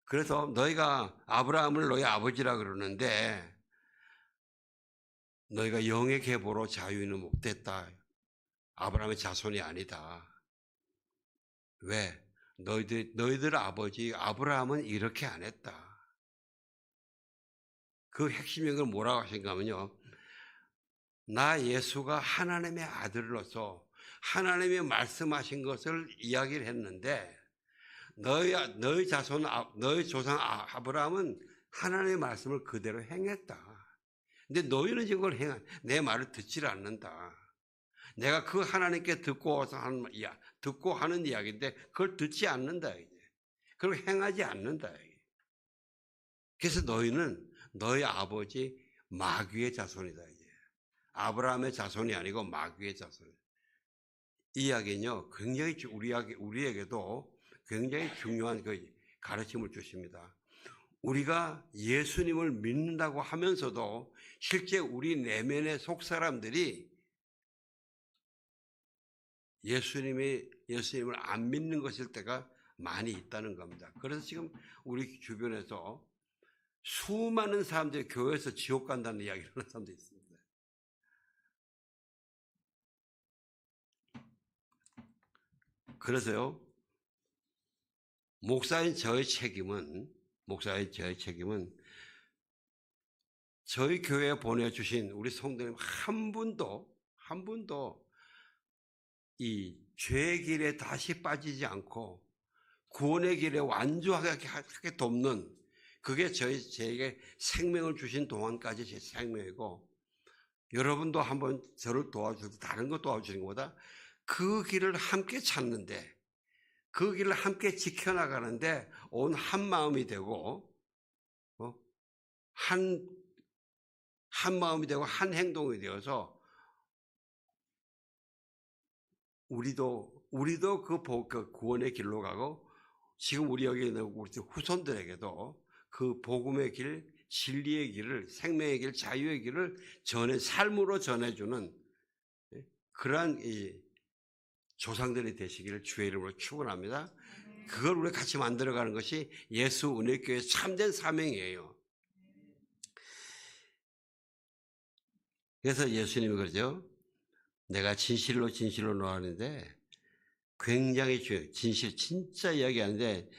그래서 너희가 아브라함을 너희 아버지라 그러는데 너희가 영의 계보로 자유인은 못됐다. 아브라함의 자손이 아니다. 왜? 너희들 아버지 아브라함은 이렇게 안 했다. 그 핵심인 걸 뭐라고 하신가 하면요. 나 예수가 하나님의 아들로서 하나님이 말씀하신 것을 이야기를 했는데 너희 자손, 너희 조상 아브라함은 하나님의 말씀을 그대로 행했다. 근데 너희는 이걸 내 말을 듣질 않는다. 내가 그 하나님께 듣고 하는 이야기인데 그걸 듣지 않는다. 그리고 행하지 않는다. 그래서 너희는 너희 아버지 마귀의 자손이다. 아브라함의 자손이 아니고 마귀의 자손. 이 이야기는요, 굉장히 우리에게도 굉장히 중요한 그 가르침을 주십니다. 우리가 예수님을 믿는다고 하면서도 실제 우리 내면의 속 사람들이 예수님을 안 믿는 것일 때가 많이 있다는 겁니다. 그래서 지금 우리 주변에서 수많은 사람들이 교회에서 지옥 간다는 이야기를 하는 사람도 있습니다. 그래서요, 목사인 저의 책임은 저희 교회에 보내주신 우리 성도님 한 분도 이 죄의 길에 다시 빠지지 않고 구원의 길에 완주하게 돕는, 그게 저에게 생명을 주신 동안까지 제 생명이고, 여러분도 한번 저를 도와주고 다른 거 도와주는 것보다 그 길을 함께 찾는데, 그 길을 함께 지켜나가는데 온 한 마음이 되고 한 마음이 되고 한 행동이 되어서 우리도 그 구원의 길로 가고, 지금 우리 여기 있는 우리 후손들에게도 그 복음의 길, 진리의 길을, 생명의 길, 자유의 길을 삶으로 전해주는 그러한 이 조상들이 되시기를 주의 이름으로 축원합니다. 그걸 우리 같이 만들어가는 것이 예수 은혜교회의 참된 사명이에요. 그래서 예수님이 그러죠. 내가 진실로 노하는데 굉장히 진실 진짜 이야기하는데,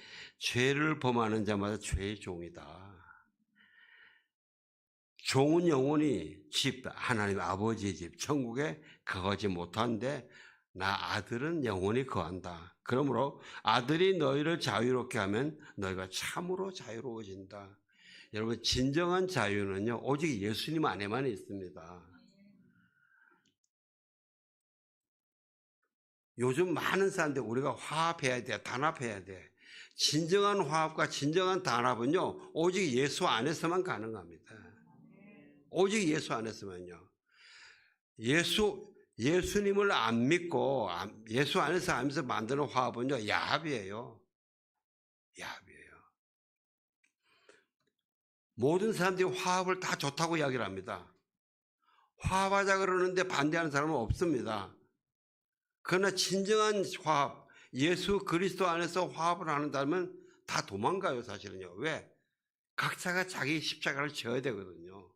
죄를 범하는 자마다 죄의 종이다. 종은 영원히 하나님 아버지의 집 천국에 가지 못하는데 나 아들은 영원히 거한다. 그러므로 아들이 너희를 자유롭게 하면 너희가 참으로 자유로워진다. 여러분, 진정한 자유는요, 오직 예수님 안에만 있습니다. 요즘 많은 사람들 우리가 화합해야 돼, 단합해야 돼. 진정한 화합과 진정한 단합은요, 오직 예수 안에서만 가능합니다. 오직 예수 안에서만요. 예수님을 안 믿고 예수 안에서 하면서 만드는 화합은요, 야합이에요. 야합이에요. 모든 사람들이 화합을 다 좋다고 이야기를 합니다. 화합하자 그러는데 반대하는 사람은 없습니다. 그러나 진정한 화합, 예수 그리스도 안에서 화합을 한다면 다 도망가요, 사실은요. 왜? 각자가 자기 십자가를 져야 되거든요.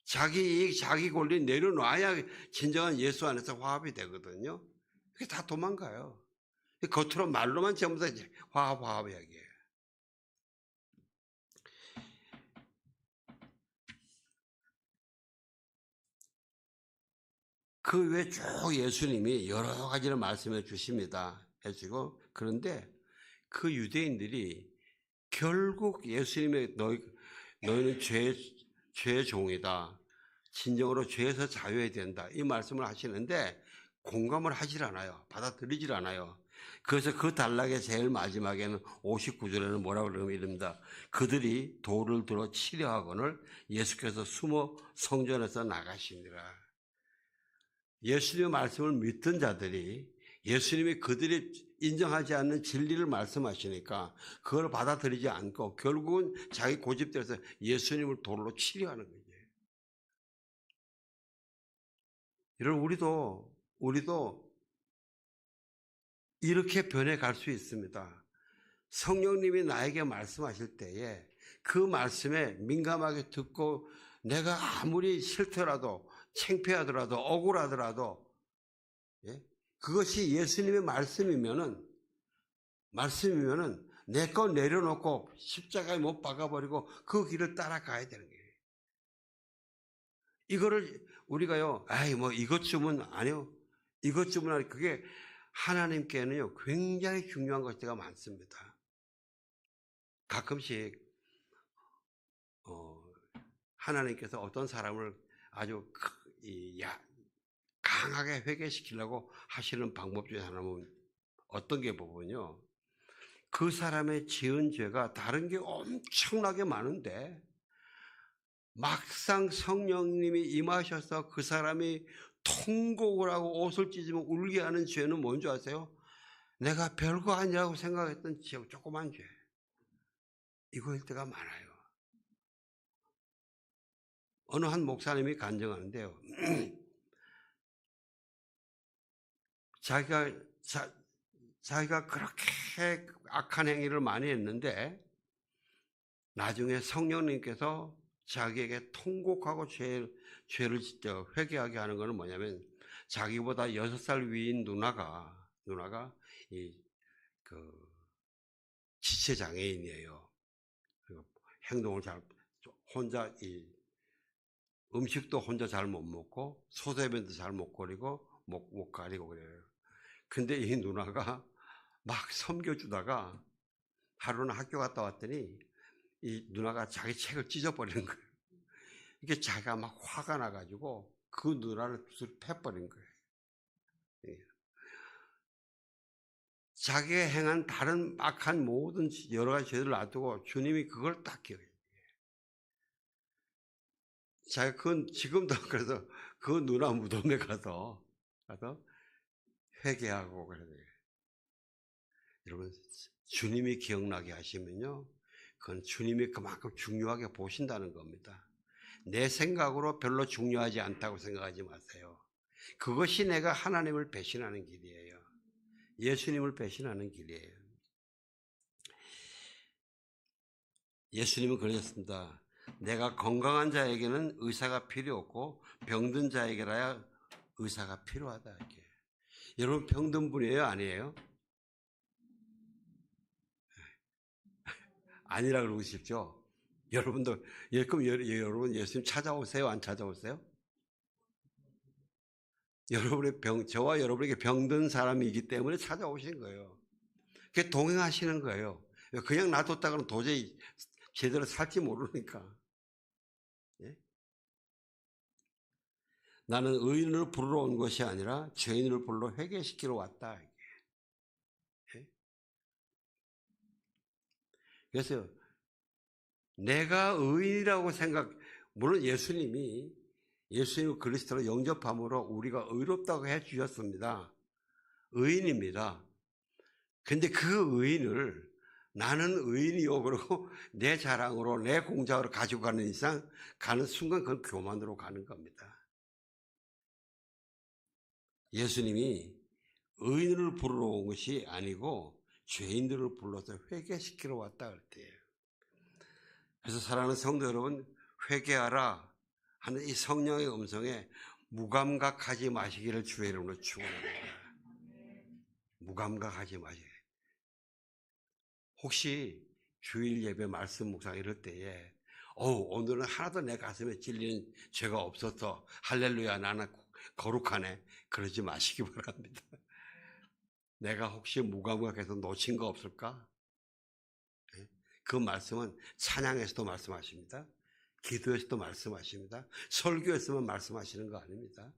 자기 이익, 자기 권리 내려놔야 진정한 예수 안에서 화합이 되거든요. 그게 다 도망가요. 겉으로 말로만 전부 다 화합 이야기예요. 그 외에 쭉 예수님이 여러 가지를 말씀해 주십니다. 해주고, 그런데 그 유대인들이 결국 예수님의 너희는 죄의 종이다. 진정으로 죄에서 자유해야 된다. 이 말씀을 하시는데 공감을 하질 않아요. 받아들이질 않아요. 그래서 그 단락의 제일 마지막에는 59절에는 뭐라고 그러면 이릅니다. 그들이 돌을 들어 치려 하거늘 예수께서 숨어 성전에서 나가시니라. 예수님의 말씀을 믿던 자들이 예수님이 그들이 인정하지 않는 진리를 말씀하시니까 그걸 받아들이지 않고 결국은 자기 고집대로서 예수님을 돌로 치려 하는 거예요. 여러분, 우리도 이렇게 변해갈 수 있습니다. 성령님이 나에게 말씀하실 때에 그 말씀에 민감하게 듣고 내가 아무리 싫더라도 창피하더라도 억울하더라도 그것이 예수님의 말씀이면은 내 거 내려놓고 십자가에 못 박아버리고 그 길을 따라가야 되는 거예요. 이거를 우리가요, 이것쯤은 아니요. 이것쯤은 아니요. 그게 하나님께는요, 굉장히 중요한 것들이 많습니다. 가끔씩, 하나님께서 어떤 사람을 아주 강하게 회개시키려고 하시는 방법 중에 하나는 어떤 게 보면요. 그 사람의 지은 죄가 다른 게 엄청나게 많은데 막상 성령님이 임하셔서 그 사람이 통곡을 하고 옷을 찢으면 울게 하는 죄는 뭔지 아세요? 내가 별거 아니라고 생각했던 조그만 죄. 이거일 때가 많아요. 어느 한 목사님이 간증하는데요. 자기가 그렇게 악한 행위를 많이 했는데 나중에 성령님께서 자기에게 통곡하고 죄를 회개하게 하는 것은 뭐냐면 자기보다 6살 위인 누나가 지체 장애인이에요. 행동을 혼자 음식도 혼자 잘 못 먹고 소대변도 잘 못 거리고 못 가리고 그래요. 근데 이 누나가 막 섬겨주다가 하루는 학교 갔다 왔더니 이 누나가 자기 책을 찢어버리는 거예요. 이게 자기가 막 화가 나가지고 그 누나를 패버린 거예요. 자기가 행한 다른 악한 모든 여러 가지 죄들을 놔두고 주님이 그걸 딱 기억해요. 자기가 지금도 그래서 그 누나 무덤에 가서 회개하고 그래요. 여러분, 주님이 기억나게 하시면요, 그건 주님이 그만큼 중요하게 보신다는 겁니다. 내 생각으로 별로 중요하지 않다고 생각하지 마세요. 그것이 내가 하나님을 배신하는 길이에요. 예수님을 배신하는 길이에요. 예수님은 그러셨습니다. 내가 건강한 자에게는 의사가 필요 없고 병든 자에게라야 의사가 필요하다. 이렇게. 여러분 병든 분이에요? 아니에요? 아니라 그러고 싶죠? 여러분도, 그럼 여러분 예수님 찾아오세요? 안 찾아오세요? 저와 여러분에게 병든 사람이기 때문에 찾아오신 거예요. 그게 동행하시는 거예요. 그냥 놔뒀다가는 도저히 제대로 살지 모르니까. 예? 나는 의인을 부르러 온 것이 아니라 죄인을 불러 회개시키러 왔다. 예? 그래서 내가 의인이라고 물론 예수님을 그리스도로 영접함으로 우리가 의롭다고 해 주셨습니다. 의인입니다. 근데 그 의인을 나는 의인이요 그러고 내 자랑으로 내 공작으로 가지고 가는 이상 가는 순간 그건 교만으로 가는 겁니다. 예수님이 의인을 부르러 온 것이 아니고 죄인들을 불러서 회개시키러 왔다 할 때예요. 그래서 사랑하는 성도 여러분, 회개하라 하는 이 성령의 음성에 무감각하지 마시기를 주의 이름으로 축원합니다. 무감각하지 마시기. 혹시 주일 예배 말씀 묵상 이럴 때에 오늘은 하나도 내 가슴에 찔리는 죄가 없어서 할렐루야 나는 거룩하네 그러지 마시기 바랍니다. 내가 혹시 무감각해서 놓친 거 없을까? 그 말씀은 찬양에서도 말씀하십니다. 기도에서도 말씀하십니다. 설교에서만 말씀하시는 거 아닙니다.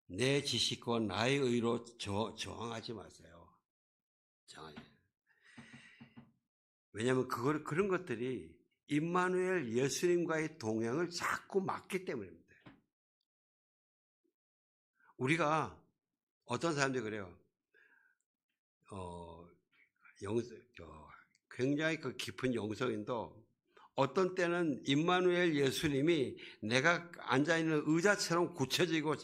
내 지식과 나의 의로 저항하지 마세요. 왜냐하면 그런 것들이 임마누엘 예수님과의 동행을 자꾸 막기 때문입니다. 우리가 어떤 사람들이 그래요. 굉장히 그 깊은 영성인도 어떤 때는 임마누엘 예수님이 내가 앉아있는 의자처럼 굳혀지고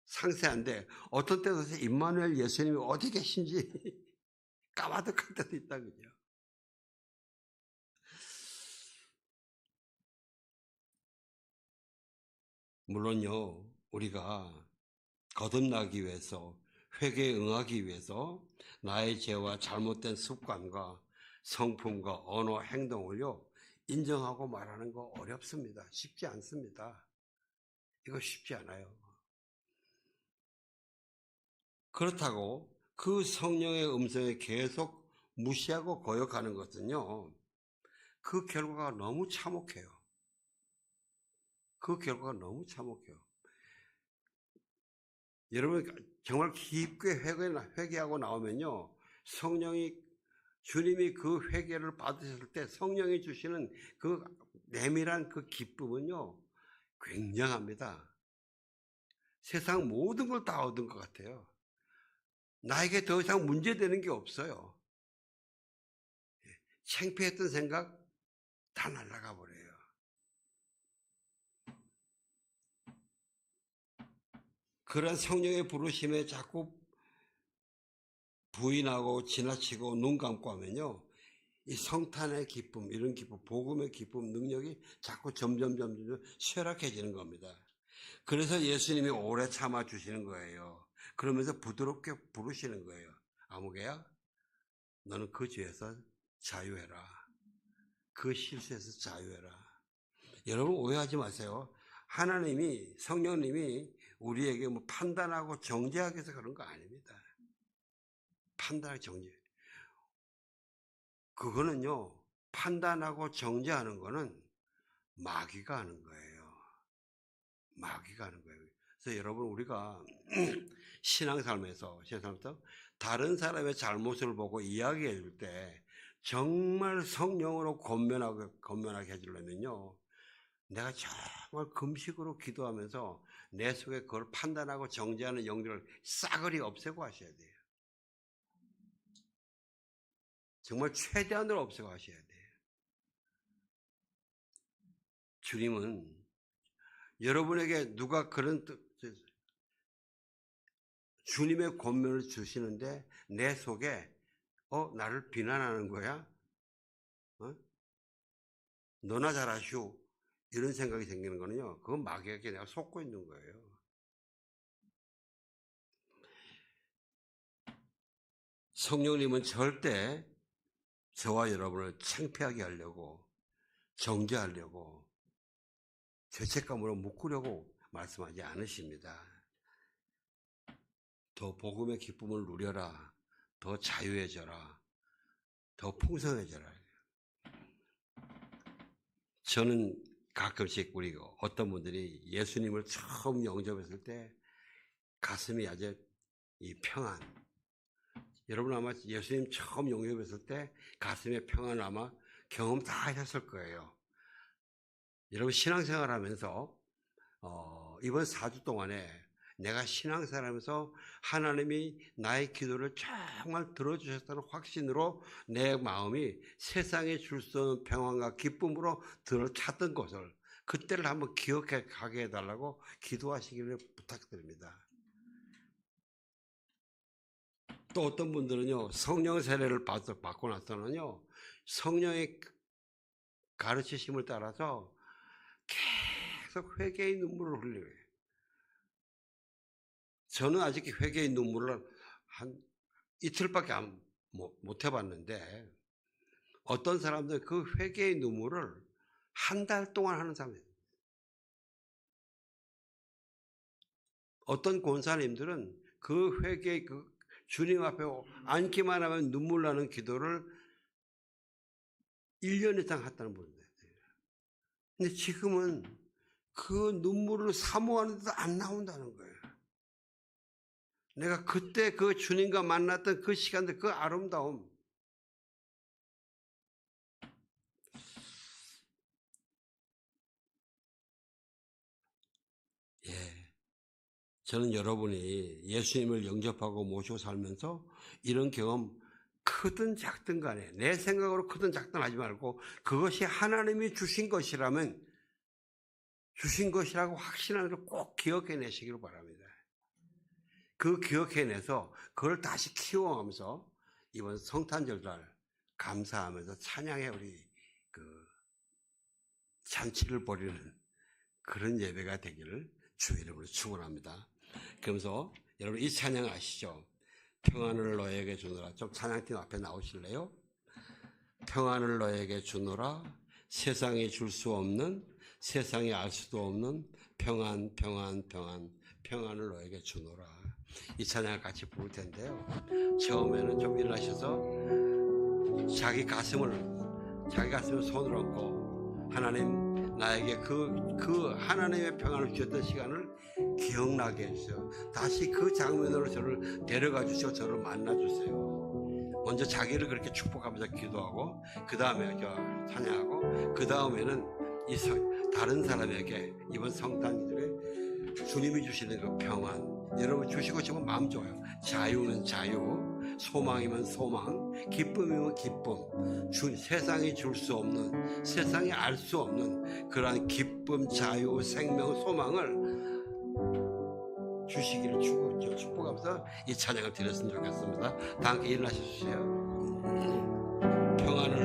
상세한데 어떤 때는 임마누엘 예수님이 어디 계신지 까마득할 때도 있다군요. 물론요, 우리가 거듭나기 위해서 회개에 응하기 위해서 나의 죄와 잘못된 습관과 성품과 언어, 행동을요 인정하고 말하는 거 어렵습니다. 쉽지 않습니다. 이거 쉽지 않아요. 그렇다고 그 성령의 음성에 계속 무시하고 거역하는 것은요 그 결과가 너무 참혹해요. 그 결과가 너무 참혹해요. 여러분 정말 깊게 회개하고 나오면요 주님이 그 회개를 받으셨을 때 성령이 주시는 그 내밀한 그 기쁨은요 굉장합니다. 세상 모든 걸 다 얻은 것 같아요. 나에게 더 이상 문제되는 게 없어요. 창피했던 생각 다 날아가 버려요. 그런 성령의 부르심에 자꾸 부인하고 지나치고 눈 감고 하면요 이 성탄의 기쁨, 이런 기쁨, 복음의 기쁨, 능력이 자꾸 점점 쇠락해지는 겁니다. 그래서 예수님이 오래 참아주시는 거예요. 그러면서 부드럽게 부르시는 거예요. 아무개야, 너는 그 죄에서 자유해라. 그 실수에서 자유해라. 여러분 오해하지 마세요. 하나님이, 성령님이 우리에게 뭐 판단하고 정죄하기 위해서 그런 거 아닙니다. 판단하고 정죄. 그거는요, 판단하고 정죄하는 거는 마귀가 하는 거예요. 마귀가 하는 거예요. 그래서 여러분, 우리가 신앙생활에서 다른 사람의 잘못을 보고 이야기해 줄 때 정말 성령으로 권면하게 해주려면요, 내가 정말 금식으로 기도하면서 내 속에 그걸 판단하고 정죄하는 영들을 싸그리 없애고 하셔야 돼요. 정말 최대한으로 없애고 하셔야 돼요. 주님은 여러분에게 누가 그런 주님의 권면을 주시는데 내 속에 나를 비난하는 거야? 너나 잘하시오 이런 생각이 생기는 거는요 그건 마귀에게 내가 속고 있는 거예요. 성령님은 절대 저와 여러분을 창피하게 하려고 정죄하려고 죄책감으로 묶으려고 말씀하지 않으십니다. 더 복음의 기쁨을 누려라. 더 자유해져라. 더 풍성해져라. 저는 가끔씩 우리 어떤 분들이 예수님을 처음 영접했을 때 가슴이 아주 이 평안. 여러분 아마 예수님 처음 영접했을 때 가슴의 평안을 아마 경험 다 하셨을 거예요. 여러분 신앙생활 하면서 이번 4주 동안에 내가 신앙생활하면서 하나님이 나의 기도를 정말 들어주셨다는 확신으로 내 마음이 세상에 줄 수 없는 평안과 기쁨으로 들어찼던 것을 그때를 한번 기억해 가게 해달라고 기도하시기를 부탁드립니다. 또 어떤 분들은요, 성령 세례를 받고 나서는요, 성령의 가르치심을 따라서 계속 회개의 눈물을 흘려요. 저는 아직 회개의 눈물을 한 이틀밖에 못 해봤는데, 어떤 사람들은 그 회개의 눈물을 한 달 동안 하는 사람이에요. 어떤 권사님들은 그 회개의 주님 앞에 앉기만 하면 눈물 나는 기도를 1년 이상 했다는 분이에요. 근데 지금은 그 눈물을 사모하는데도 안 나온다는 거예요. 내가 그때 그 주님과 만났던 그 시간들, 그 아름다움. 저는 여러분이 예수님을 영접하고 모시고 살면서 이런 경험 크든 작든 간에 내 생각으로 크든 작든 하지 말고 그것이 하나님이 주신 것이라면 주신 것이라고 확신하는 걸 꼭 기억해내시기를 바랍니다. 그 기억해내서 그걸 다시 키워가면서 이번 성탄절날 감사하면서 찬양에 우리 잔치를 벌이는 그런 예배가 되기를 주 이름으로 축원합니다. 그러면서 여러분 이 찬양 아시죠? 평안을 너에게 주노라. 좀 찬양팀 앞에 나오실래요? 평안을 너에게 주노라. 세상에 줄 수 없는, 세상에 알 수도 없는 평안, 평안, 평안, 평안을 너에게 주노라. 이 찬양을 같이 부를 텐데요. 처음에는 좀 일어나셔서 자기 가슴을 손으로 얹고 하나님 나에게 그 하나님의 평안을 주셨던 시간을 기억나게 해주세요. 다시 그 장면으로 저를 데려가 주시고 저를 만나 주세요. 먼저 자기를 그렇게 축복하면서 기도하고 그 다음에 찬양하고 그 다음에는 다른 사람에게 이번 성탄절에 주님이 주시는 그 평안 여러분 주시고 싶으면 마음 좋아요. 자유는 자유, 소망이면 소망, 기쁨이면 기쁨, 세상이 줄 수 없는, 세상이 알 수 없는 그러한 기쁨, 자유, 생명, 소망을 주시기를 축복하면서 이 찬양을 드렸으면 좋겠습니다. 다 함께 일어나셔 주세요. 평안을